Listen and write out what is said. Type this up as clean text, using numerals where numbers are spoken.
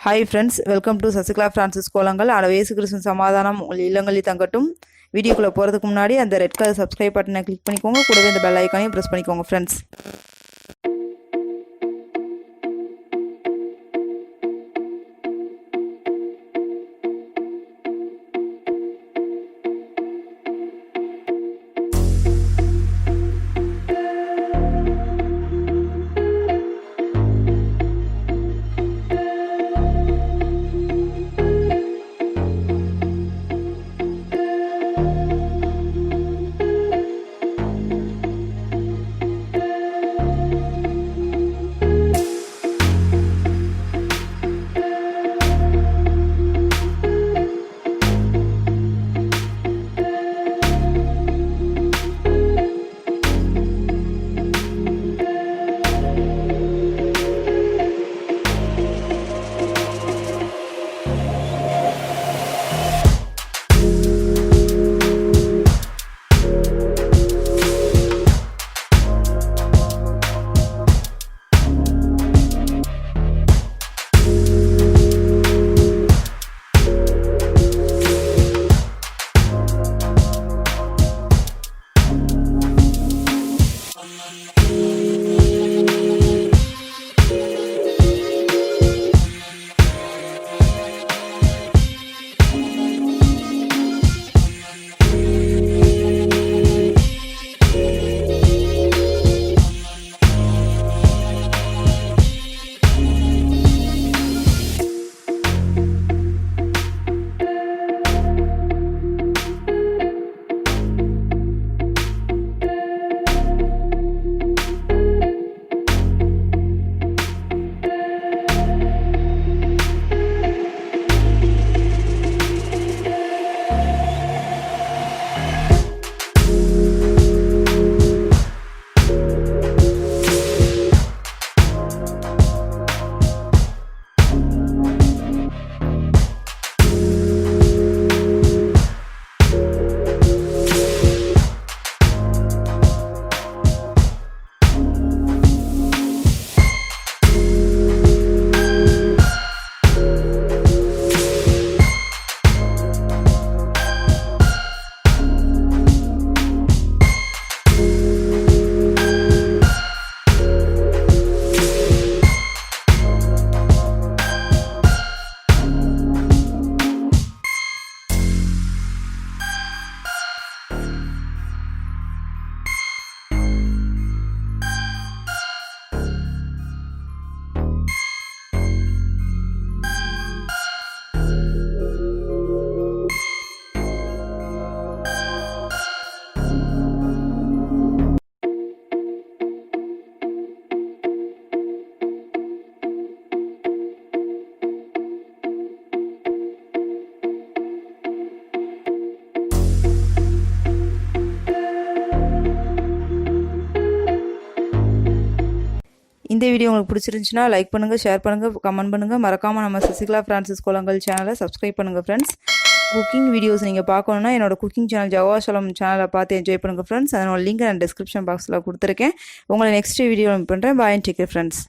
Hi friends, welcome to Sasikla Francis Kolangal. Our Yesu Christu சமாதானம் உங்கள் இல்லங்களில் தங்கட்டும். வீடியோக்குள்ள போறதுக்கு முன்னாடி அந்த ரெட் கலர் subscribe பட்டனை கிளிக் பண்ணிக்கோங்க. கூடவே இந்த பெல் ஐகானையும் பிரஸ் பண்ணிக்கோங்க friends. இந்த வீடியோ உங்களுக்கு பிடிச்சிருந்துச்சுனா லைக் பண்ணுங்க, ஷேர் பண்ணுங்க, கமெண்ட் பண்ணுங்க. மறக்காம நம்ம சசிகலா பிரான்சிஸ் கோலங்கள் சேனலை சப்ஸ்கிரைப் பண்ணுங்க ஃப்ரெண்ட்ஸ். குக்கிங் வீடியோஸ் நீங்கள் பார்க்கணுன்னா என்னோட குக்கிங் சேனல் ஜவாஷலம் சேனலை பார்த்து என்ஜாய் பண்ணுங்கள் ஃப்ரெண்ட்ஸ். அதனோட லிங்க் நான் டிஸ்கிரிப்ஷன் பாக்ஸில் கொடுத்துருக்கேன். உங்களை நெக்ஸ்ட் வீடியோ பண்ணுறேன். பாய் அண்ட் டேக் கேர் ஃப்ரெண்ட்ஸ்.